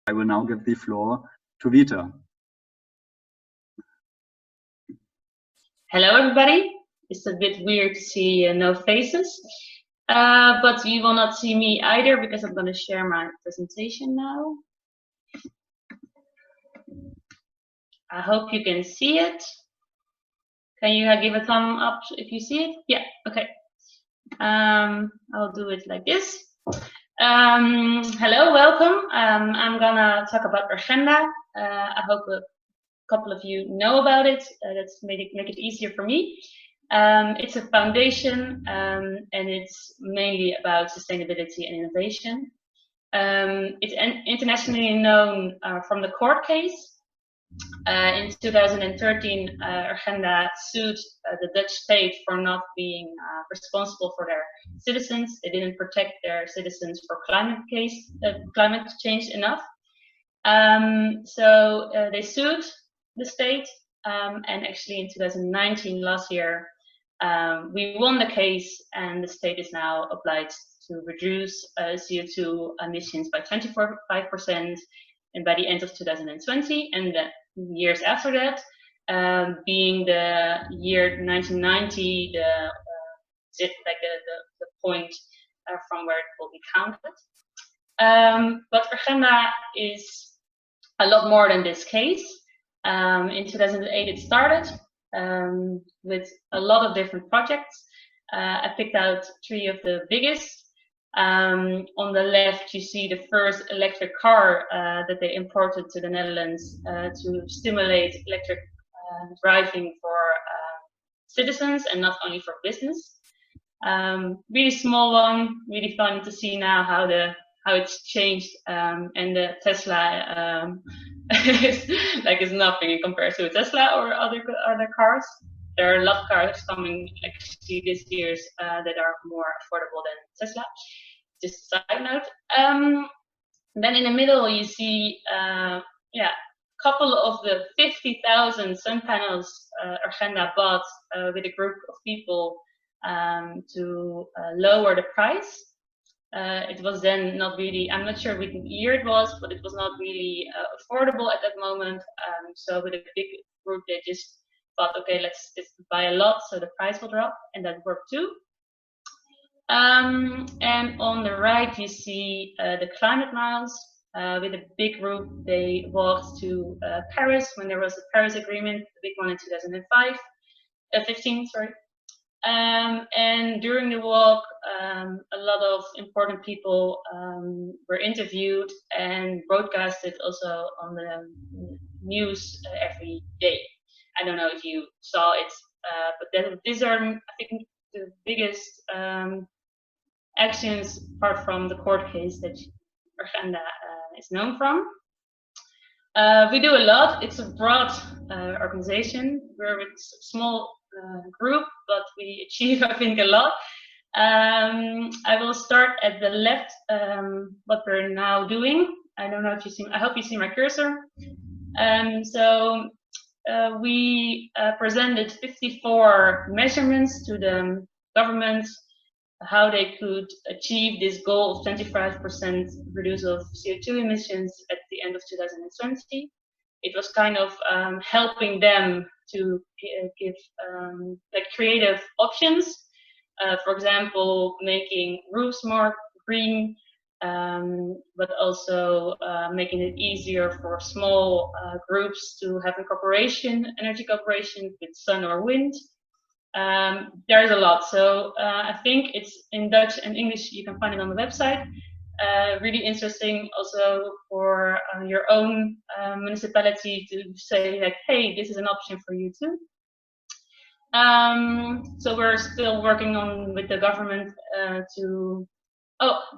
I will now give the floor to Vita. Hello, everybody. It's a bit weird to see no faces, but you will not see me either because I'm going to share my presentation now. I hope you can see it. Can you give a thumb up if you see it? Yeah, okay. I'll do it like this. Hello, welcome. I'm gonna talk about Urgenda. I hope a couple of you know about it. That's make it easier for me. It's a foundation, and it's mainly about sustainability and innovation. It's internationally known from the court case. In 2013, Urgenda sued the Dutch state for not being responsible for their citizens. They didn't protect their citizens for climate change enough. So they sued the state, and actually in 2019, last year, we won the case, and the state is now obliged to reduce CO2 emissions by 25%, and by the end of 2020, and the years after that, being the year 1990, the point from where it will be counted. But Urgenda is a lot more than this case. In 2008 it started with a lot of different projects. I picked out 3 of the biggest. On the left you see the first electric car that they imported to the Netherlands to stimulate electric driving for citizens and not only for business. Really small one, really fun to see now how it's changed, and the Tesla is nothing in comparison to Tesla or other cars. There are a lot of cars coming actually this year that are more affordable than Tesla. Just a side note. Then in the middle you see, couple of the 50,000 sun panels Urgenda bought with a group of people to lower the price. It was then not really, I'm not sure which year it was, but it was not really affordable at that moment. So with a big group, they just thought, okay, let's just buy a lot so the price will drop, and that worked too. And on the right, you see the climate miles. With a big group, they walked to Paris when there was a Paris Agreement, the big one in 2015, sorry. And during the walk, a lot of important people were interviewed and broadcasted also on the news every day. I don't know if you saw it, but these are, I think, the biggest actions apart from the court case that Urgenda is known from. We do a lot. It's a broad organization. We're a small group, but we achieve, I think, a lot. I will start at the left, what we're now doing. I don't know if you see, I hope you see my cursor. So we presented 54 measurements to the government, how they could achieve this goal of 25% reduce of CO2 emissions at the end of 2020. It was kind of helping them to give like creative options. For example, making roofs more green, but also making it easier for small groups to have a energy cooperation with sun or wind. There's a lot, so I think it's in Dutch and English. You can find it on the website. Really interesting also for your own municipality to say like, hey, this is an option for you too. So we're still working on with the government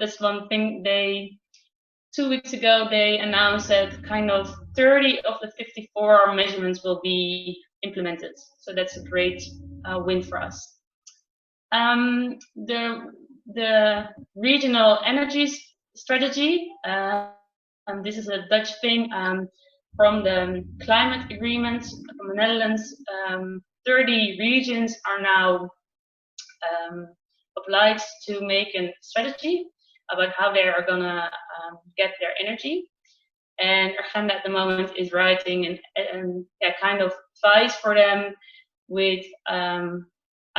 that's one thing. 2 weeks ago they announced that kind of 30 of the 54 measurements will be implemented. So that's a great win for us. The regional energy strategy, this is a Dutch thing from the climate agreement from the Netherlands. 30 regions are now obliged to make a strategy about how they are gonna get their energy. And Urgenda at the moment is writing a kind of advice for them with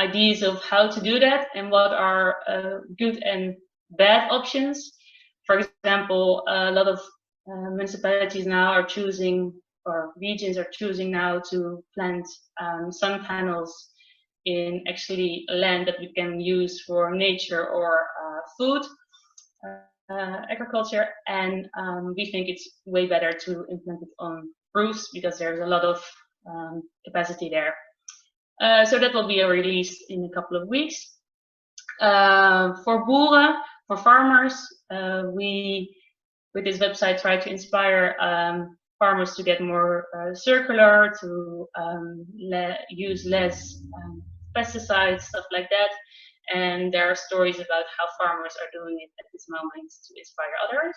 ideas of how to do that and what are good and bad options. For example, a lot of municipalities now are choosing, or regions are choosing now, to plant sun panels in actually land that we can use for nature or food, agriculture, and we think it's way better to implement it on roofs because there's a lot of capacity there. So that will be a release in a couple of weeks. For boeren, for farmers, we, with this website, try to inspire farmers to get more circular, to use less pesticides, stuff like that. And there are stories about how farmers are doing it at this moment to inspire others.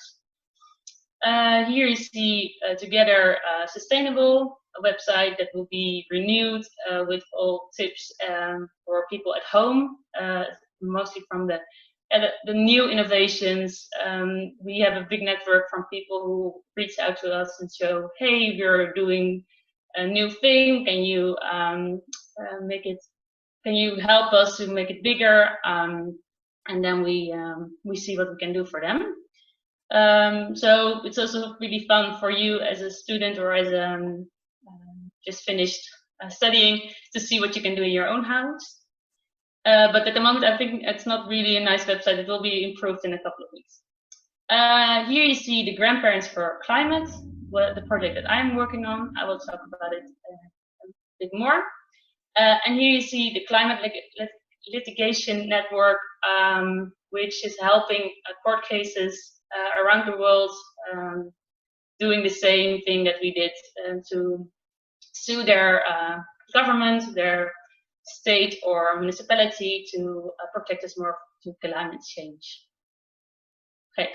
Here you see Together Sustainable, a website that will be renewed with all tips for people at home, mostly from the new innovations. We have a big network from people who reach out to us and show, hey, we're doing a new thing. Can you can you help us to make it bigger? And then we see what we can do for them. So it's also really fun for you as a student or as just finished studying to see what you can do in your own house. But at the moment, I think it's not really a nice website. It will be improved in a couple of weeks. Here you see the Grandparents for Climate, the project that I'm working on. I will talk about it a bit more. And here you see the Climate Litigation Network, which is helping court cases around the world, doing the same thing that we did to sue their government, their state or municipality to protect us more to climate change. Okay,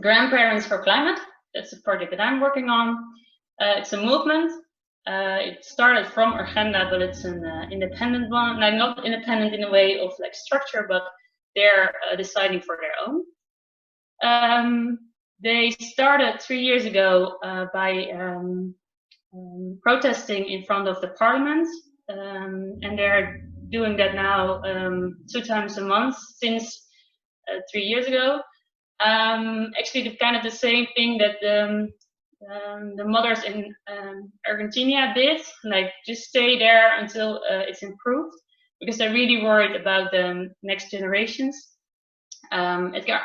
Grandparents for Climate, that's a project that I'm working on. It's a movement. It started from Urgenda, but it's an independent one. Now, not independent in a way of like structure, but they're deciding for their own. They started 3 years ago by protesting in front of the parliament, and they're doing that now 2 times a month since 3 years ago. Actually, the kind of the same thing that the mothers in Argentina did, like just stay there until it's improved, because they're really worried about the next generations.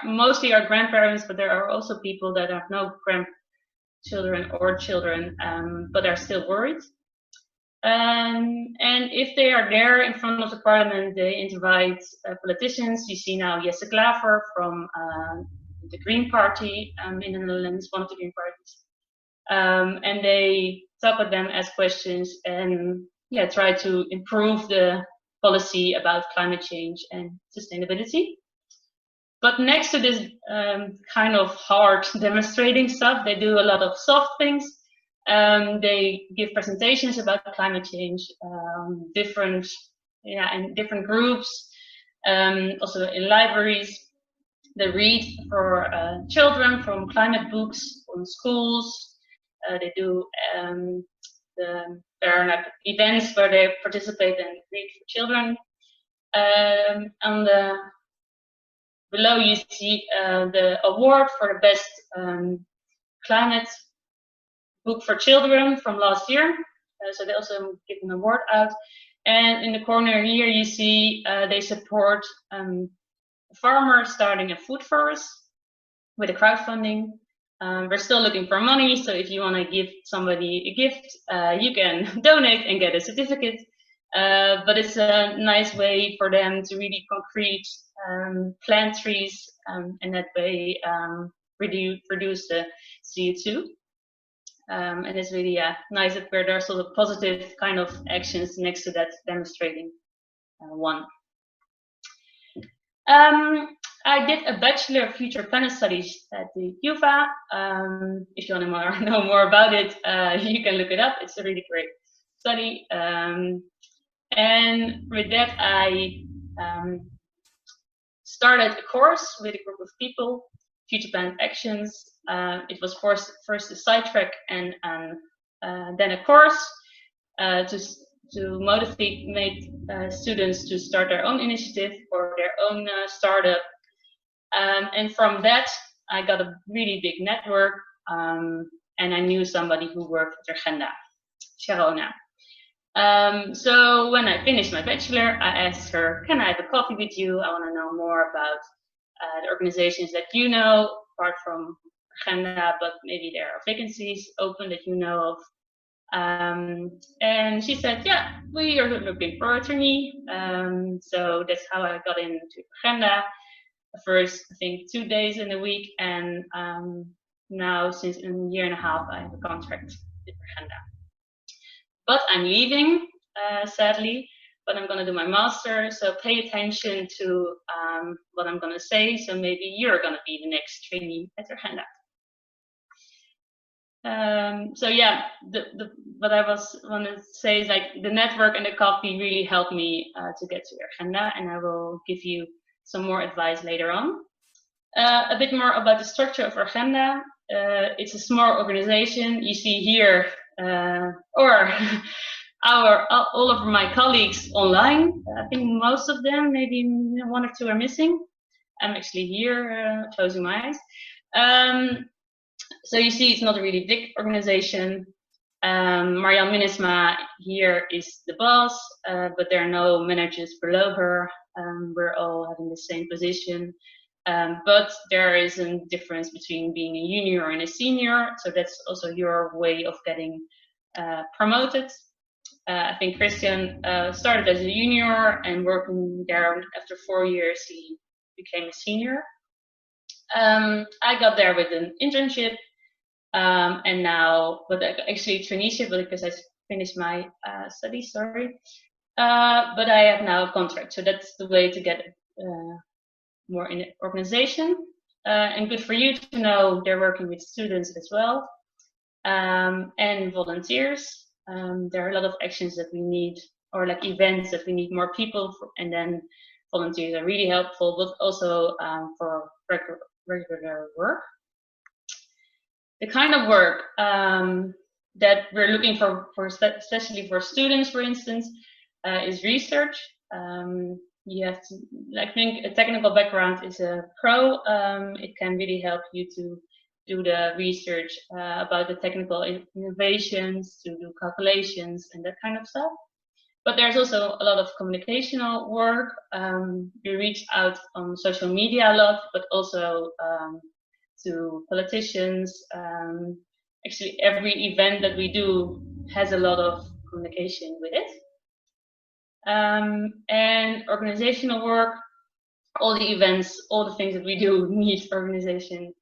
Mostly our grandparents, but there are also people that have no grandchildren or children, but are still worried. And if they are there in front of the parliament, they invite politicians. You see now Jesse Klaver from the Green Party in the Netherlands, one of the Green parties. And they talk with them, ask questions, and try to improve the policy about climate change and sustainability. But next to this kind of hard demonstrating stuff, they do a lot of soft things. They give presentations about climate change, in different groups, also in libraries. They read for children from climate books on schools. They do there are like events where they participate and read for children. Below you see the award for the best climate book for children from last year. So they also give an award out. And in the corner here you see they support farmers starting a food forest with a crowdfunding. We're still looking for money, so if you want to give somebody a gift, you can donate and get a certificate. But it's a nice way for them to really concrete plant trees and that way reduce the CO2. And it's really nice that there's sort of positive kind of actions next to that demonstrating one. I did a Bachelor of Future Planet Studies at the UvA. If you want to know more about it, you can look it up. It's a really great study. And with that, I started a course with a group of people future planned actions. It was first a sidetrack and then a course to motivate students to start their own initiative or their own startup. And from that, I got a really big network, and I knew somebody who worked at Urgenda, Sharona. So when I finished my bachelor, I asked her, can I have a coffee with you? I want to know more about the organizations that you know, apart from Urgenda, but maybe there are vacancies open that you know of. And she said, yeah, we are looking for a trainee. So that's how I got into Urgenda. First, I think 2 days in a week, and now since a year and a half, I have a contract with Urgenda. But I'm leaving, sadly, but I'm going to do my master, so pay attention to what I'm going to say, so maybe you're going to be the next trainee at Urgenda. So yeah, what I want to say is like the network and the coffee really helped me to get to Urgenda, and I will give you some more advice later on. A bit more about the structure of Urgenda. It's a small organization. You see here, or all of my colleagues online. I think most of them, maybe 1 or 2 are missing. I'm actually here closing my eyes. So you see, it's not a really big organization. Marianne Minnesma here is the boss, but there are no managers below her. We're all having the same position. But there is a difference between being a junior and a senior. So that's also your way of getting promoted. I think Christian started as a junior and working there after 4 years, he became a senior. I got there with an internship. And now, but actually traineeship, because I finished my studies, sorry. But I have now a contract, so that's the way to get more in the organization. And good for you to know they're working with students as well, and volunteers. There are a lot of actions that we need, or like events that we need more people for, and then volunteers are really helpful, but also for regular work. The kind of work that we're looking for, especially for students, for instance, is research. You have to, I think a technical background is a pro. It can really help you to do the research about the technical innovations, to do calculations and that kind of stuff. But there's also a lot of communicational work. We reach out on social media a lot, but also to politicians. Actually, every event that we do has a lot of communication with it. And organizational work, all the events, all the things that we do need organization.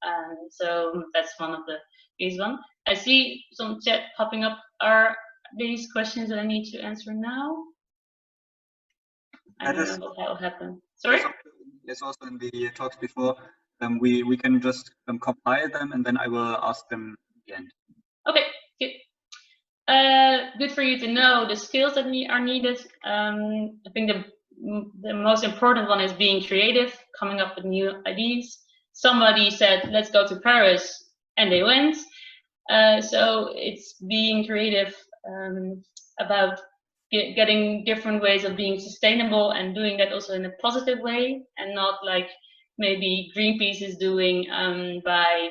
So that's one of the biggest ones. I see some chat popping up. Are these questions that I need to answer now? I don't know what will happen. Sorry? Yes, also in the talks before, we can just compile them and then I will ask them at the end. Okay, good. Good for you to know the skills that are needed. I think the most important one is being creative, coming up with new ideas. Somebody said, let's go to Paris, and they went. So it's being creative about getting different ways of being sustainable and doing that also in a positive way, and not like maybe Greenpeace is doing by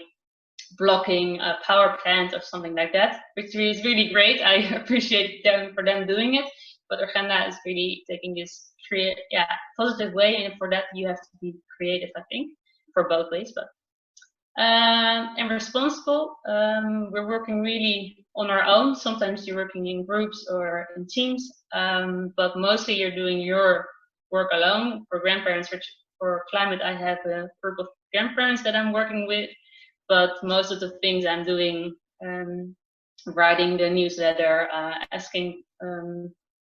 blocking a power plant or something like that, which is really great. I appreciate them for them doing it, but Urgenda is really taking this positive way, and for that you have to be creative, I think, for both ways. But and responsible, we're working really on our own. Sometimes you're working in groups or in teams, but mostly you're doing your work alone. For grandparents, for climate, I have a group of grandparents that I'm working with, but most of the things I'm doing, writing the newsletter,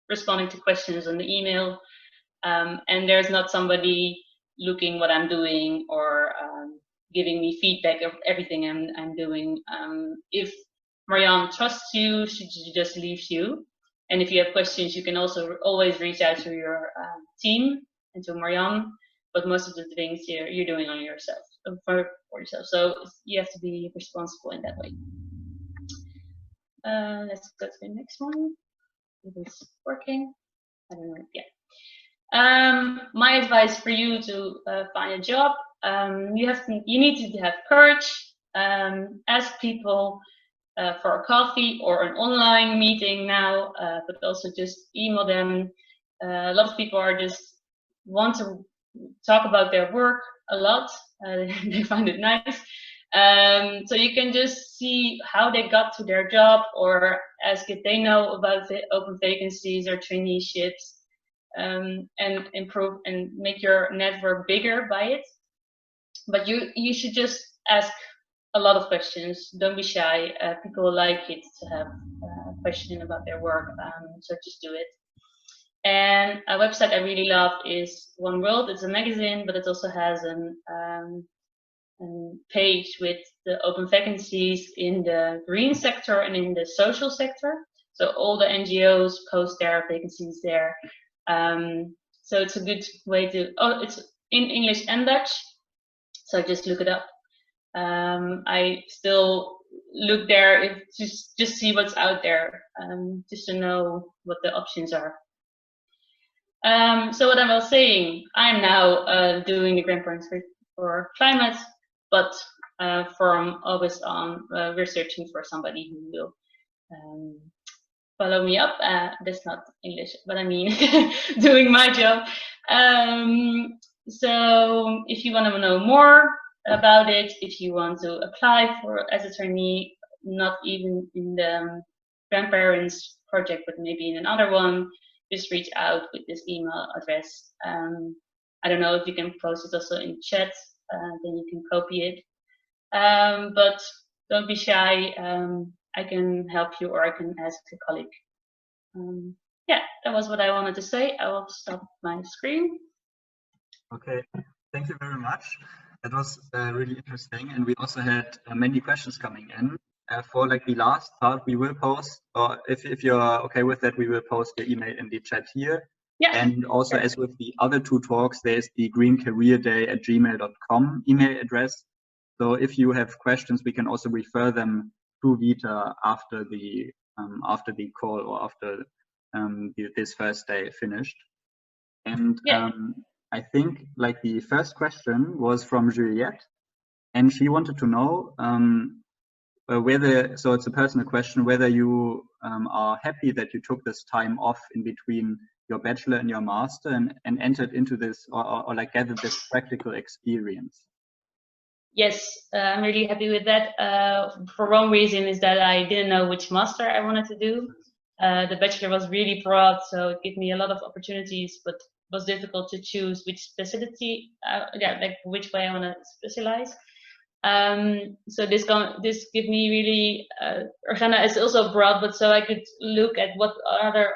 responding to questions on the email, and there's not somebody looking what I'm doing or giving me feedback of everything I'm doing. If Marianne trusts you, she just leaves you. And if you have questions, you can also always reach out to your team and to Marianne. but most of the things you're doing on yourself, for yourself. So you have to be responsible in that way. Let's go to the next one. It is working. I don't know. Yeah. My advice for you to find a job: you need to have courage. Ask people for a coffee or an online meeting now, but also just email them. A lot of people are just want to talk about their work a lot. They find it nice. So you can just see how they got to their job, or ask if they know about the open vacancies or traineeships, and improve and make your network bigger by it. But you should just ask a lot of questions. Don't be shy. People like it to have a question about their work, so just do it. And a website I really love is One World. It's a magazine, but it also has a page with the open vacancies in the green sector and in the social sector. So all the NGOs post their vacancies there. So it's a good way to, it's in English and Dutch. So just look it up. I still look there just see what's out there, just to know what the options are. So what I was saying, I'm now doing the grandparents for climate, but from August on, we're searching for somebody who will follow me up. That's not English, but I mean doing my job. So if you want to know more about it, if you want to apply as a trainee, not even in the grandparents project, but maybe in another one, just reach out with this email address. I don't know if you can post it also in chat, then you can copy it. But don't be shy. I can help you, or I can ask a colleague. Yeah, that was what I wanted to say. I will stop my screen. Okay, thank you very much. That was really interesting, and we also had many questions coming in. For like the last part, we will post, or if you're okay with that, we will post the email in the chat here. Yeah. And also, as with the other two talks, there's the greencareerday@gmail.com email address. So if you have questions, we can also refer them to Vita after the call, or after this first day finished. And I think like the first question was from Juliette, and she wanted to know whether, so it's a personal question, whether you are happy that you took this time off in between your bachelor and your master and entered into this, or like gathered this practical experience. Yes, I'm really happy with that. For one reason is that I didn't know which master I wanted to do. The bachelor was really broad, so it gave me a lot of opportunities, but it was difficult to choose which specialty, like which way I want to specialize. So this gave me really, Urgenda is also broad, but so I could look at what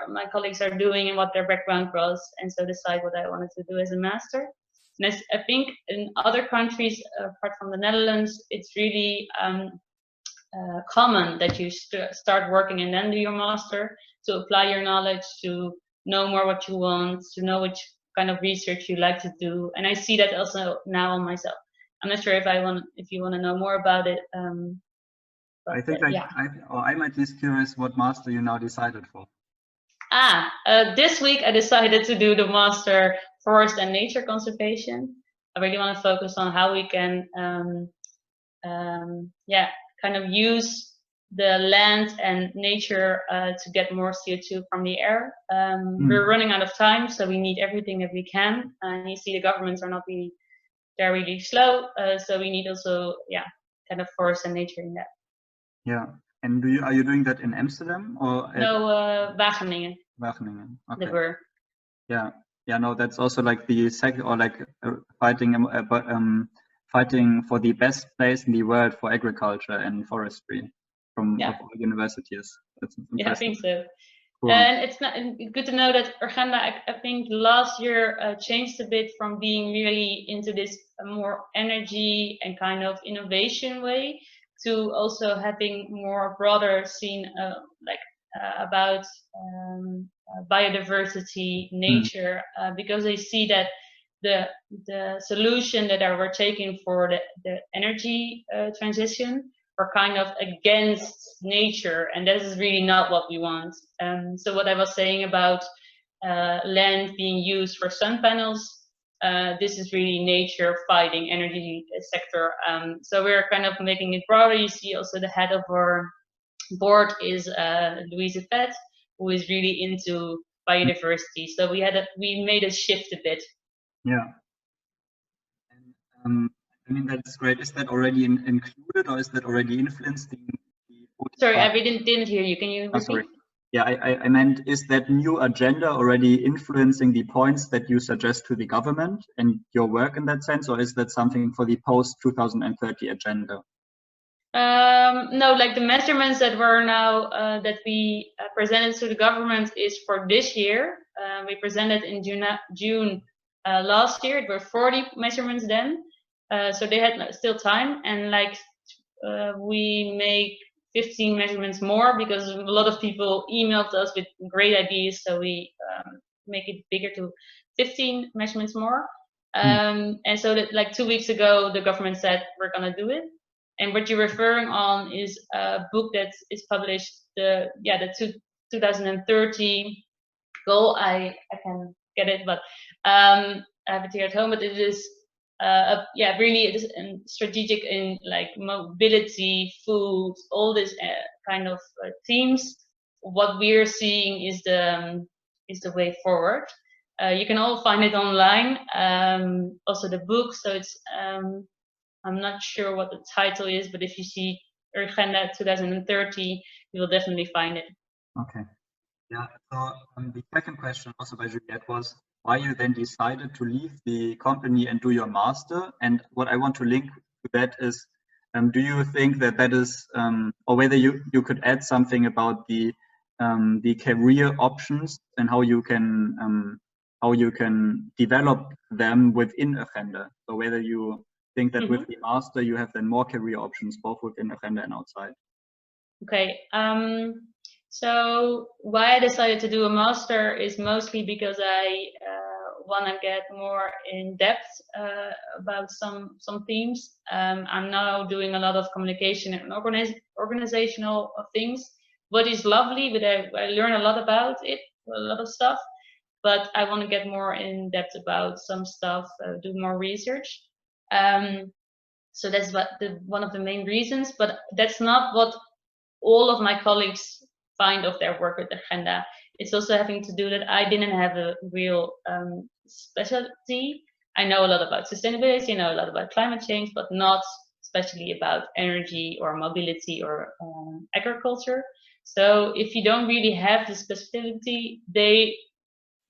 my colleagues are doing and what their background was, and so decide what I wanted to do as a master. And I think in other countries, apart from the Netherlands, it's really common that you start working and then do your master, to apply your knowledge, to know more what you want, to know which kind of research you like to do. And I see that also now on myself. I'm not sure if you want to know more about it. I think I'm at least curious what master you now decided for. This week I decided to do the master forest and nature conservation. I really want to focus on how we can kind of use the land and nature to get more CO2 from the air. We're running out of time, so we need everything that we can. And you see the governments are not really, they're really slow. So we need also, kind of forest and nature in that. Yeah. And are you doing that in Amsterdam or? No, Wageningen. Wageningen. Okay. The Bur. Yeah. Yeah. No, that's also like the second, or like fighting for the best place in the world for agriculture and forestry from universities. That's impressive. Yeah, I think so. Cool. And it's good to know that Urgenda, I think last year changed a bit from being really into this more energy and kind of innovation way to also having more broader scene about biodiversity, nature, because they see that the solution that we're taking for the energy transition are kind of against nature, and this is really not what we want. So what I was saying about land being used for sun panels, this is really nature fighting energy sector. So we're kind of making it broader. You see also the head of our board is Louise Fett, who is really into biodiversity. So we made a shift a bit. Yeah. And, I mean, that's great. Is that already included, or is that already influencing the Sorry, I didn't hear you. Can you repeat? Oh, sorry. Yeah, I meant, is that new agenda already influencing the points that you suggest to the government and your work in that sense, or is that something for the post-2030 agenda? No, like the measurements that were now that we presented to the government is for this year. We presented in June last year. It were 40 measurements then, so they had still time, and like we make 15 measurements more because a lot of people emailed us with great ideas, so we make it bigger to 15 measurements more. And so that, like 2 weeks ago, the government said we're gonna do it. And what you're referring on is a book that is published, the 2030 goal. I can get it, but I have it here at home. But it is really it is strategic in like mobility, food, all this kind of themes. What we're seeing is the way forward. You can all find it online. Also the book. So it's I'm not sure what the title is, but if you see Urgenda 2030, you will definitely find it. Okay. Yeah. So the second question also by Juliette was why you then decided to leave the company and do your master. And what I want to link to that is, do you think that is, or whether you could add something about the career options and how you can develop them within Urgenda. So whether you think that with the master you have then more career options both within Urgenda and outside. Okay. So why I decided to do a master is mostly because I want to get more in depth about some themes. I'm now doing a lot of communication and organizational things. What is lovely, but I learn a lot about it, a lot of stuff. But I want to get more in depth about some stuff, do more research. So that's one of the main reasons. But that's not what all of my colleagues find of their work with Urgenda. It's also having to do that I didn't have a real specialty. I know a lot about sustainability, I know a lot about climate change, but not especially about energy or mobility or agriculture. So if you don't really have the specificity,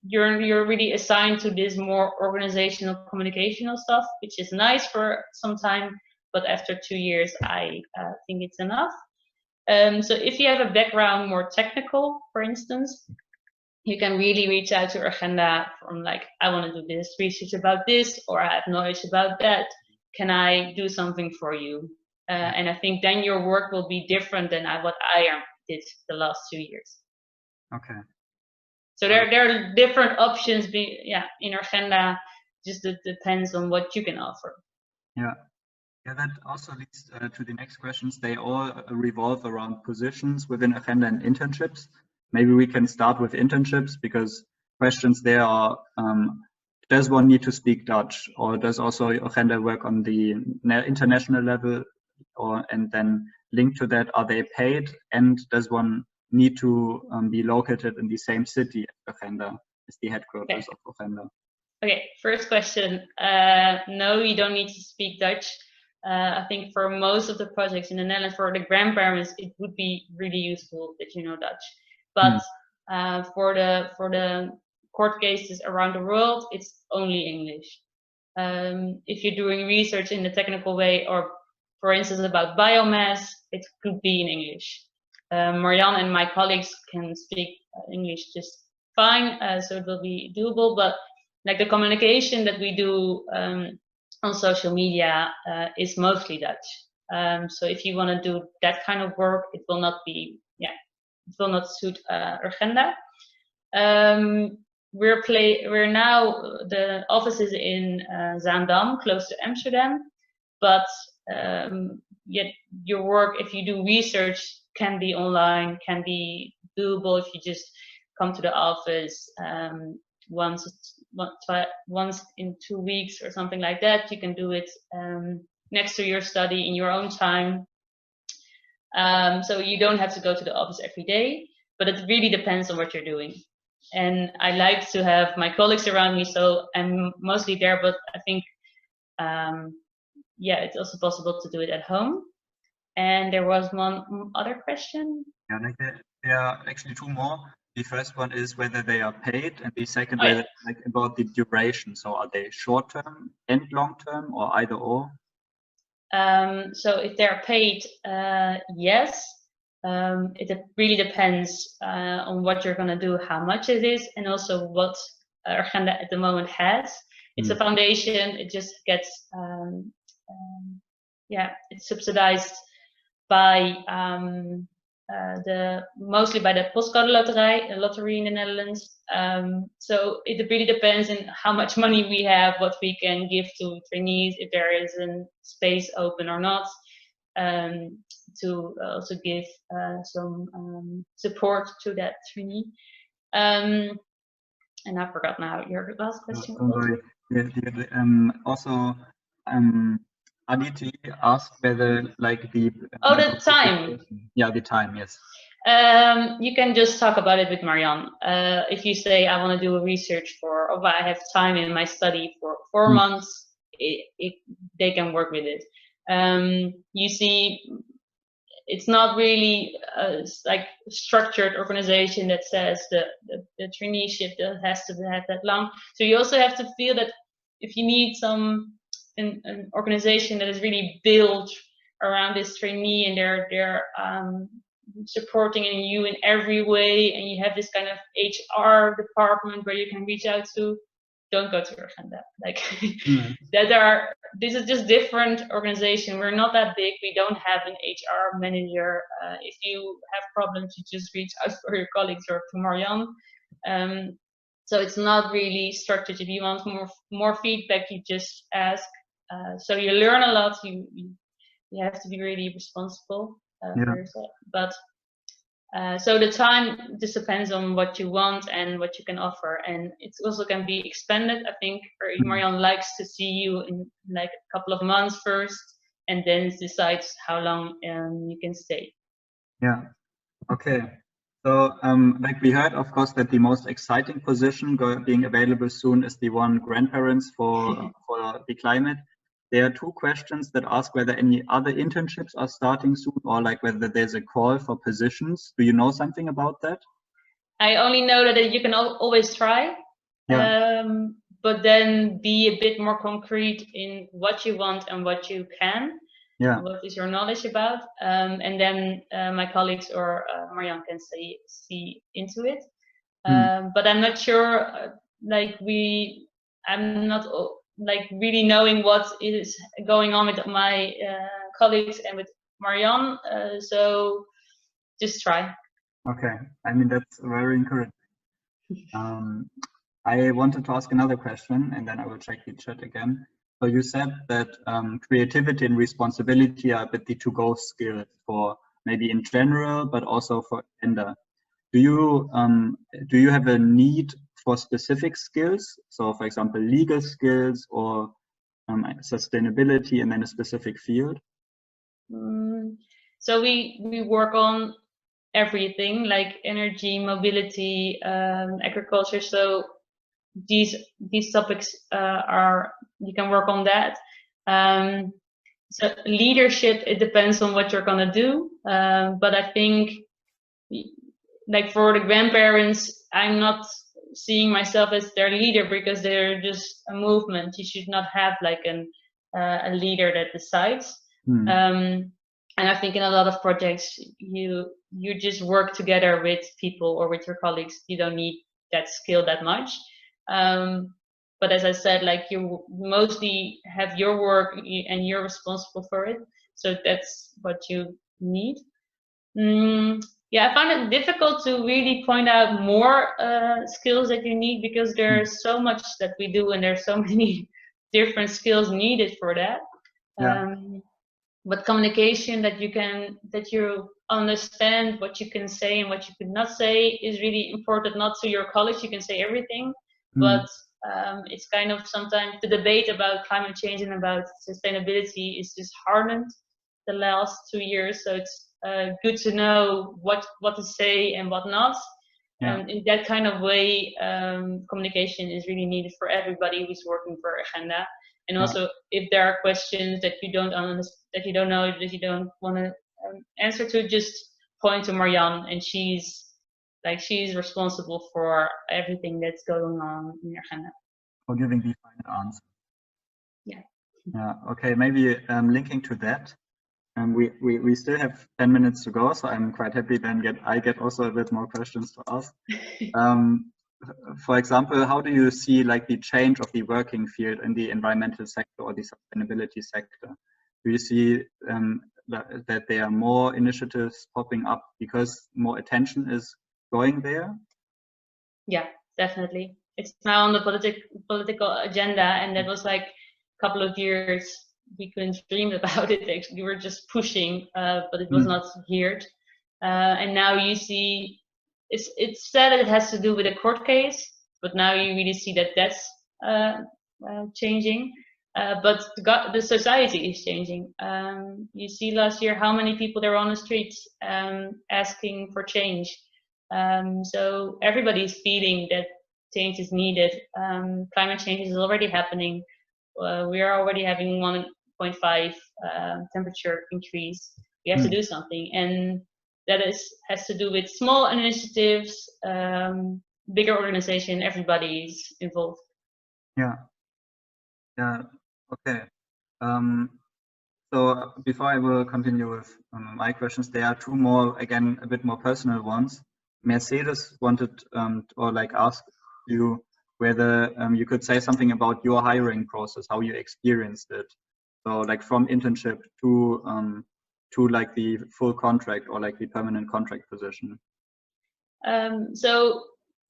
you're really assigned to this more organizational communicational stuff, which is nice for some time, but after 2 years, I think it's enough. So if you have a background more technical, for instance, you can really reach out to Urgenda from like, I want to do this research about this, or I have knowledge about that. Can I do something for you? And I think then your work will be different than what I did the last 2 years. Okay. So there are different options in Urgenda, just it depends on what you can offer. Yeah. Yeah, that also leads to the next questions. They all revolve around positions within Urgenda and internships. Maybe we can start with internships because questions there are, does one need to speak Dutch, or does also Urgenda work on the international level, and then linked to that, are they paid, and does one need to be located in the same city as Urgenda, as the headquarters of Urgenda? Okay, first question. No, you don't need to speak Dutch. I think for most of the projects in the Netherlands, for the grandparents, it would be really useful that you know Dutch. But for the court cases around the world, it's only English. If you're doing research in the technical way, or for instance about biomass, it could be in English. Marianne and my colleagues can speak English just fine, so it will be doable. But like the communication that we do on social media is mostly Dutch. So if you want to do that kind of work, it will not be, it will not suit Urgenda. we're now, the office is in Zaandam, close to Amsterdam, but yet your work, if you do research, can be online, can be doable if you just come to the office once in 2 weeks or something like that. You can do it next to your study in your own time. So you don't have to go to the office every day, but it really depends on what you're doing. And I like to have my colleagues around me, so I'm mostly there, but I think, yeah, it's also possible to do it at home. And there was one other question. Yeah, like there are actually two more. The first one is whether they are paid, and the second whether, like, about the duration. So are they short term and long term, or either or? So if they're paid, yes. It really depends on what you're going to do, how much it is, and also what Urgenda at the moment has. It's a foundation. It just gets, yeah, it's subsidized by mostly by the postcode lottery in the Netherlands. So it really depends on how much money we have, what we can give to trainees, if there is a space open or not, to also give some support to that trainee. And I forgot now your last question. Also, Aditi asked whether, like, the the time. Yeah, the time. Yes. You can just talk about it with Marianne. If you say I want to do a research for, or I have time in my study for 4 months, they can work with it. You see, it's not really like a structured organization that says the traineeship that has to have that long. So you also have to feel that if you need an organization that is really built around this trainee, and they're supporting you in every way, and you have this kind of HR department where you can reach out to, don't go to Urgenda. Like this is just different organization. We're not that big. We don't have an HR manager. If you have problems, you just reach out for your colleagues or to Marianne. So it's not really structured. If you want more feedback, you just ask. So you learn a lot. You have to be really responsible for yourself. But so the time just depends on what you want and what you can offer, and it also can be expanded. I think Marianne likes to see you in like a couple of months first, and then decides how long you can stay. Yeah. Okay. So, like we heard, of course, that the most exciting position being available soon is the one grandparents for the climate. There are two questions that ask whether any other internships are starting soon, or like whether there's a call for positions. Do you know something about that? I only know that you can always try, but then be a bit more concrete in what you want and what you can. Yeah. What is your knowledge about? And then my colleagues or Marianne can see into it. But I'm not sure. I'm not like really knowing what is going on with my colleagues and with Marianne. So just try. Okay, I mean, that's very encouraging. I wanted to ask another question, and then I will check the chat again. So you said that creativity and responsibility are a bit the to-go skills for maybe in general, but also for Urgenda. Do you have a need for specific skills? So, for example, legal skills or sustainability, and then a specific field? So we work on everything, like energy, mobility, agriculture. So these topics you can work on that. So leadership, it depends on what you're gonna do. But I think, like for the grandparents, I'm not seeing myself as their leader, because they're just a movement. You should not have like a leader that decides. And I think in a lot of projects, you just work together with people or with your colleagues. You don't need that skill that much. But as I said, like, you mostly have your work and you're responsible for it. So that's what you need. Yeah, I find it difficult to really point out more skills that you need, because there's so much that we do and there's so many different skills needed for that. Yeah. But communication, that you understand what you can say and what you cannot say, is really important. Not to your colleagues, you can say everything, but it's kind of sometimes the debate about climate change and about sustainability is just hardened the last 2 years. So it's good to know what to say and what not. Yeah. And in that kind of way, communication is really needed for everybody who's working for Urgenda. And also, if there are questions that you don't understand, that you don't know, that you don't want to answer to, just point to Marianne, and she's responsible for everything that's going on in Urgenda. For giving the final answer. Yeah. Yeah. Okay. Maybe linking to that. We still have 10 minutes to go, so I'm quite happy then I get also a bit more questions to ask. For example, how do you see like the change of the working field in the environmental sector or the sustainability sector? Do you see that there are more initiatives popping up because more attention is going there? Yeah, definitely. It's now on the political agenda, and that was like a couple of years we couldn't dream about it. Actually, we were just pushing, but it was not heard. And now you see, it's said that it has to do with a court case, but now you really see that that's changing. But the society is changing. You see last year how many people there were on the streets asking for change. So everybody's feeling that change is needed. Climate change is already happening. We are already having 1.5 temperature increase. We have to do something, and that has to do with small initiatives, bigger organization. Everybody's involved. Yeah. Yeah. Okay. So before I will continue with my questions, there are two more, again, a bit more personal ones. Mercedes wanted or like asked you whether you could say something about your hiring process, how you experienced it. So like from internship to like the full contract or like the permanent contract position. So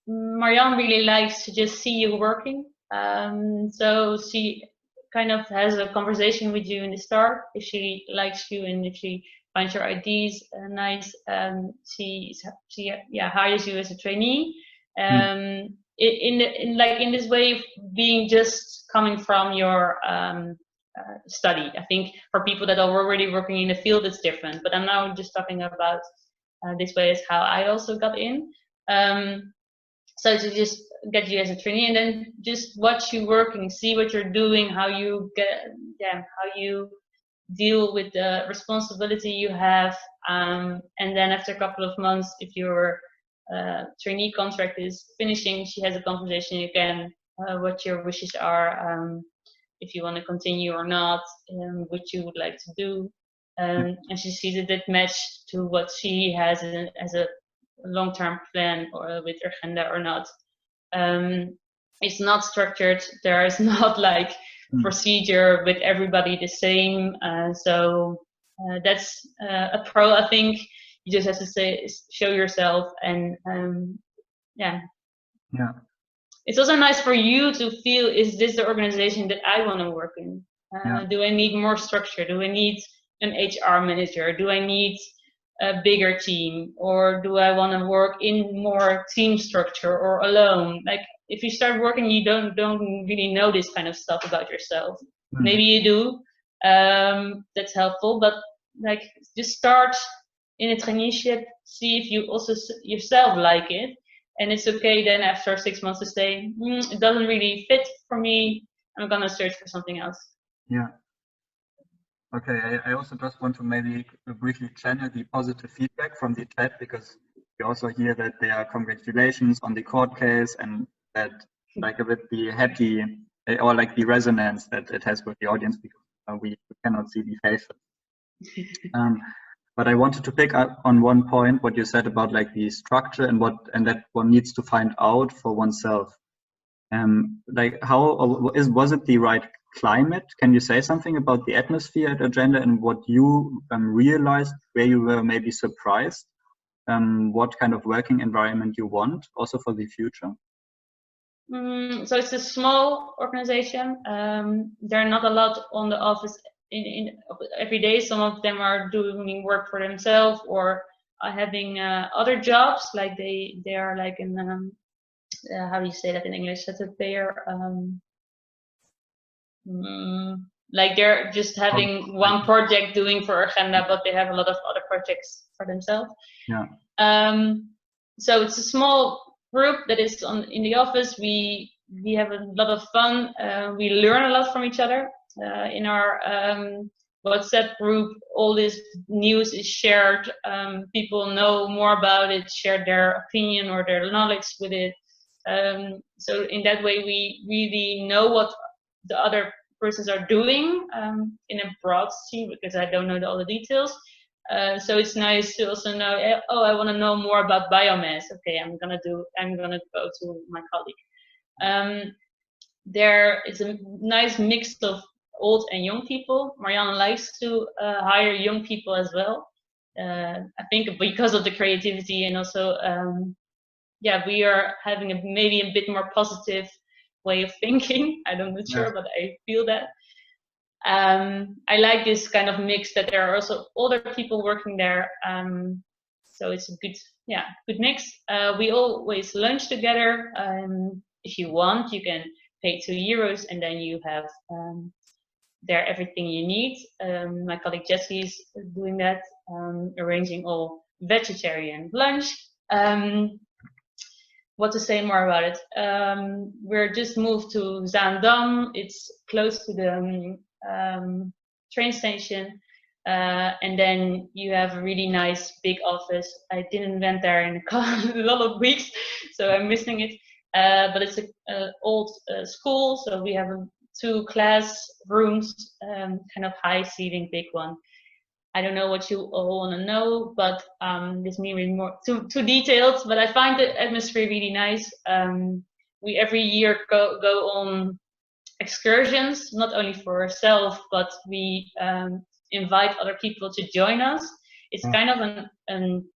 Marianne really likes to just see you working. So she kind of has a conversation with you in the start. If she likes you and if she finds your ideas nice, she hires you as a trainee. In this way of being just coming from your study. I think for people that are already working in the field, it's different. But I'm now just talking about this way is how I also got in. So to just get you as a trainee and then just watch you working, see what you're doing, how you deal with the responsibility you have, and then after a couple of months, if your trainee contract is finishing, she has a conversation again, what your wishes are, if you want to continue or not, what you would like to do, and she sees it matched to what she has as a long-term plan or with Urgenda or not. It's not structured. There is not like procedure with everybody the same. So that's a pro. I think you just have to show yourself, and yeah. It's also nice for you to feel: is this the organization that I want to work in? Do I need more structure? Do I need an HR manager? Do I need a bigger team, or do I want to work in more team structure or alone? Like if you start working, you don't really know this kind of stuff about yourself. Maybe you do. That's helpful, but like just start in a traineeship, see if you also yourself like it, and it's okay then after 6 months to say it doesn't really fit for me. I'm gonna search for something else. Yeah. Okay, I also just want to maybe briefly channel the positive feedback from the chat, because we also hear that there are congratulations on the court case and that like a bit the happy or like the resonance that it has with the audience, because we cannot see the faces. But I wanted to pick up on one point, what you said about like the structure and that one needs to find out for oneself. Like was it the right climate? Can you say something about the atmosphere at Urgenda and what you realized, where you were maybe surprised? what kind of working environment you want also for the future? So it's a small organization. There are not a lot on the office in every day. Some of them are doing work for themselves or are having other jobs, like they are like in how do you say that in English? That they are like they're just having one project doing for Urgenda, but they have a lot of other projects for themselves. Yeah. So it's a small group that is in the office. We have a lot of fun. We learn a lot from each other. In our WhatsApp group, all this news is shared. People know more about it, share their opinion or their knowledge with it. So in that way, we really know what the other persons are doing in a broad scheme, because I don't know all the details. So it's nice to also know, oh, I want to know more about biomass. Okay, I'm gonna go to my colleague. There is a nice mix of old and young people. Marianne likes to hire young people as well. I think because of the creativity, and also, yeah, we are having maybe a bit more positive way of thinking. I'm not sure, but I feel that. I like this kind of mix, that there are also older people working there. So it's a good mix. We always lunch together. If you want, you can pay €2 and then you have there everything you need. My colleague Jessie is doing that, arranging all vegetarian lunch. What to say more about it? We're just moved to Zaandam. It's close to the train station, and then you have a really nice big office. I didn't went there in a lot of weeks, so I'm missing it. But it's an old school, so we have 2 classrooms, kind of high ceiling, big one. I don't know what you all want to know, but this may be more too detailed. But I find the atmosphere really nice. We every year go on excursions, not only for ourselves, but we invite other people to join us. It's kind of an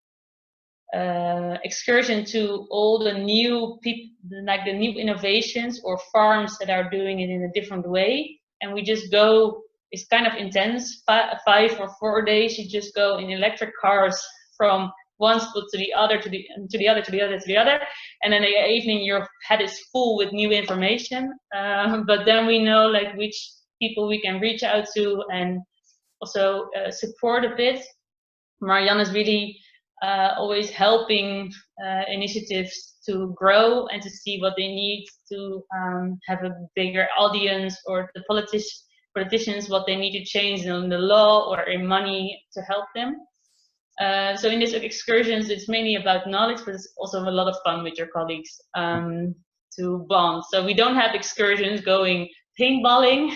excursion to all the new people, like the new innovations or farms that are doing it in a different way, and we just go. It's kind of intense. 5 or 4 days, you just go in electric cars from one spot to the other, to the other, to the other, to the other, and then in the evening your head is full with new information. But then we know like which people we can reach out to and also support a bit. Marianne is really always helping initiatives to grow and to see what they need to have a bigger audience, or the politicians what they need to change in the law or in money to help them. So in these excursions, it's mainly about knowledge, but it's also a lot of fun with your colleagues to bond. So we don't have excursions going paintballing,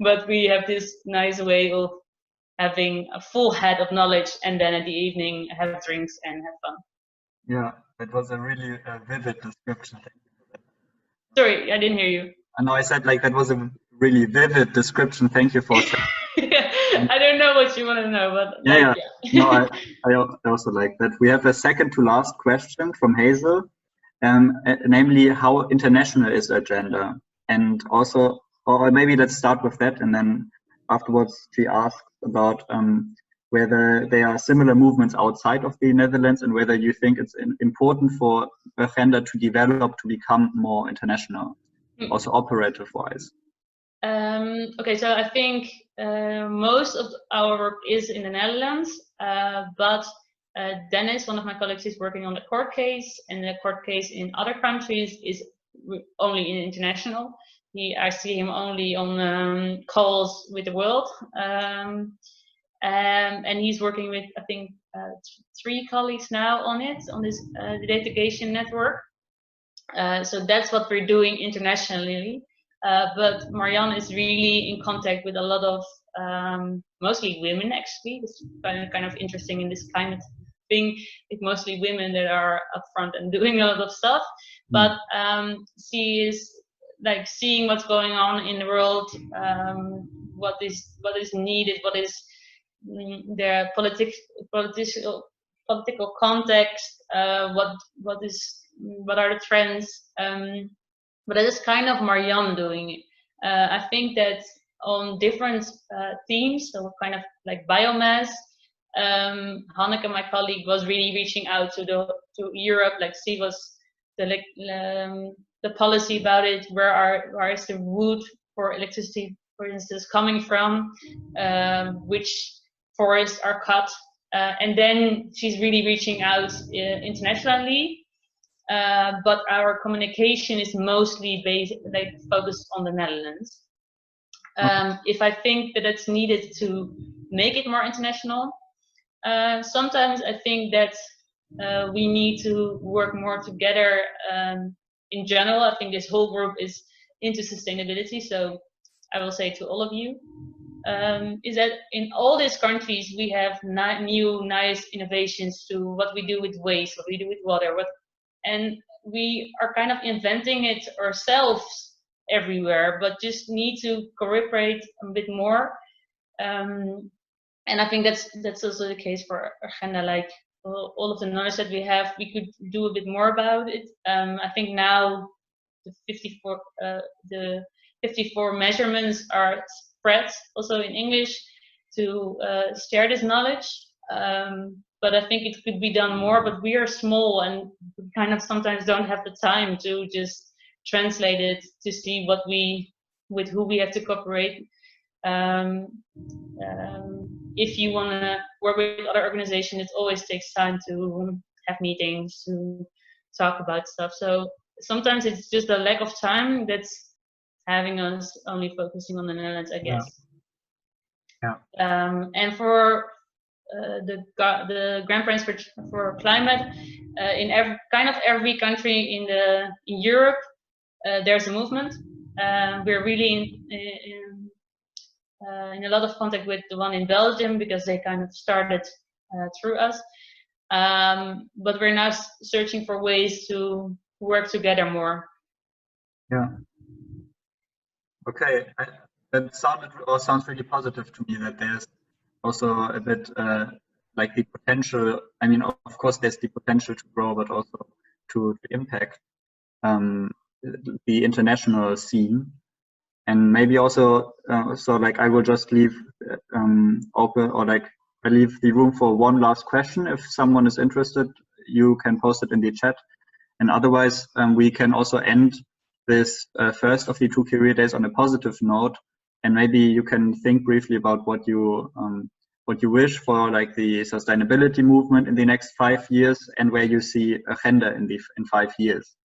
but we have this nice way of having a full head of knowledge, and then at the evening have drinks and have fun. Yeah, that was a really vivid description. Sorry, I didn't hear you. No, I said like that was a really vivid description. Thank you for sharing. I don't know what you want to know, but yeah. No, I also like that. We have a second to last question from Hazel, namely, how international is Urgenda? And also, or maybe let's start with that, and then afterwards she asked about whether there are similar movements outside of the Netherlands, and whether you think it's important for Urgenda to develop to become more international, also operative-wise. Okay, so I think most of our work is in the Netherlands, but Dennis, one of my colleagues, is working on the court case, and the court case in other countries is only in international. I see him only on calls with the world, and he's working with, I think, 3 colleagues now on this litigation network. So that's what we're doing internationally. But Marianne is really in contact with a lot of mostly women, actually. It's kind of interesting in this climate thing. It's mostly women that are up front and doing a lot of stuff. But she is like seeing what's going on in the world, what is needed, what is the political political context, what are the trends, but that is kind of Marianne doing it. I think that on different themes, so kind of like biomass, Hanneke, my colleague, was really reaching out to Europe, like see what's the policy about it, where is the wood for electricity, for instance, coming from, which forests are cut, and then she's really reaching out internationally. But our communication is mostly focused on the Netherlands. If I think that it's needed to make it more international, sometimes I think that we need to work more together. In general, I think this whole group is into sustainability, so I will say to all of you, is that in all these countries we have new nice innovations to what we do with waste, what we do with water, and we are kind of inventing it ourselves everywhere, but just need to cooperate a bit more. And I think that's also the case for Urgenda. Like all of the knowledge that we have, we could do a bit more about it. I think now the 54 measurements are spread also in English to share this knowledge. But I think it could be done more, but we are small and we kind of sometimes don't have the time to just translate it to see with who we have to cooperate. If you want to work with other organizations, it always takes time to have meetings, to talk about stuff. So sometimes it's just a lack of time that's having us only focusing on the Netherlands, I guess. Yeah. And for the Grand Prize for Climate, in every country in Europe, there's a movement. We're really in a lot of contact with the one in Belgium because they kind of started through us. But we're now searching for ways to work together more. Yeah. Okay, that sounds really positive to me, that there's also a bit like the potential. I mean, of course, there's the potential to grow, but also to impact the international scene. And maybe also, so like I will just leave open, or like I leave the room for one last question. If someone is interested, you can post it in the chat. And otherwise, we can also end this first of the 2 career days on a positive note. And maybe you can think briefly about what you wish for, like the sustainability movement in the next 5 years, and where you see Urgenda in 5 years.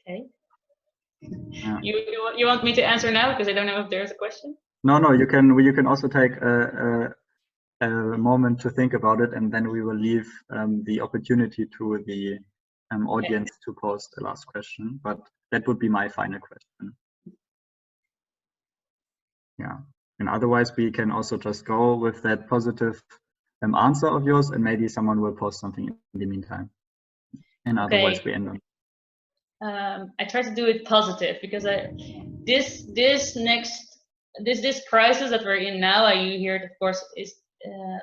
Okay. Yeah. You want me to answer now because I don't know if there's a question? No, you can also take a moment to think about it, and then we will leave the opportunity to the audience to pose the last question. But that would be my final question. Yeah, and otherwise we can also just go with that positive answer of yours, and maybe someone will post something in the meantime. And otherwise we end on. I try to do it positive because this crisis that we're in now, I hear it, of course, is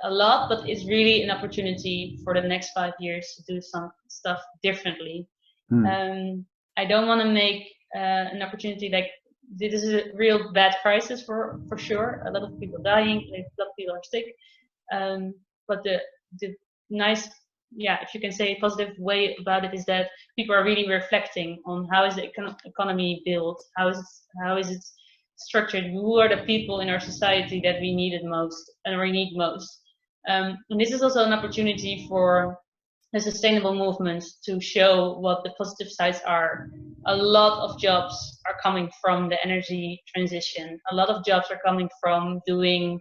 a lot, but it's really an opportunity for the next 5 years to do some stuff differently. I don't want to make an opportunity like this is a real bad crisis for sure. A lot of people dying, a lot of people are sick. But the nice, if you can say a positive way about it, is that people are really reflecting on how is the economy built, how is it structured, who are the people in our society that we need most. And this is also an opportunity for the sustainable movement to show what the positive sides are. A lot of jobs are coming from the energy transition. A lot of jobs are coming from doing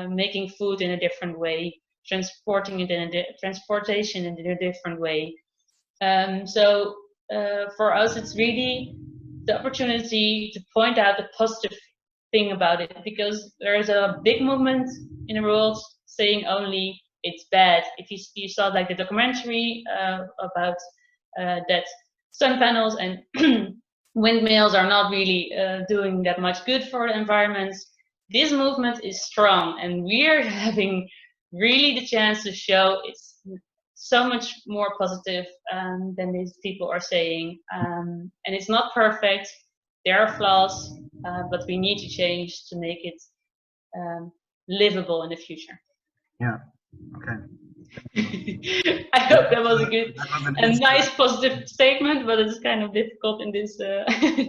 making food in a different way, transportation in a different way. So for us, it's really the opportunity to point out the positive thing about it, because there is a big movement in the world saying only it's bad. If you saw like the documentary about that sun panels and windmills are not really doing that much good for the environment, this movement is strong, and we're having really the chance to show it's so much more positive than these people are saying. And it's not perfect. There are flaws, but we need to change to make it livable in the future. Yeah. Okay. I hope that was a good and nice positive statement, but it's kind of difficult in this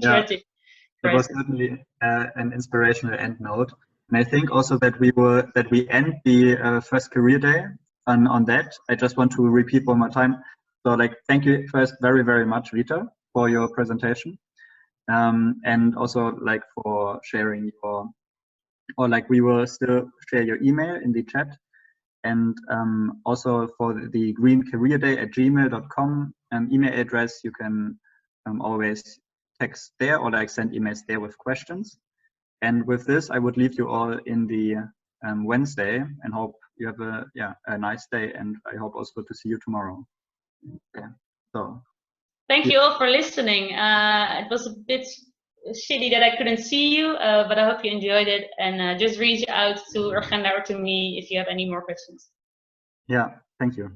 tragic. It was certainly an inspirational end note, and I think also that we end the first career day on that. I just want to repeat one more time. So, like, thank you first very much, Rita, for your presentation, and also like for sharing your, or like we will still share your email in the chat. And also for the greencareerday@gmail.com email address, you can always text there or like send emails there with questions. And with this, I would leave you all in the Wednesday, and hope you have a nice day. And I hope also to see you tomorrow. Yeah. So. Thank you all for listening. It was a bit shitty that I couldn't see you, but I hope you enjoyed it, and just reach out to Urgenda or to me if you have any more questions. Yeah, thank you.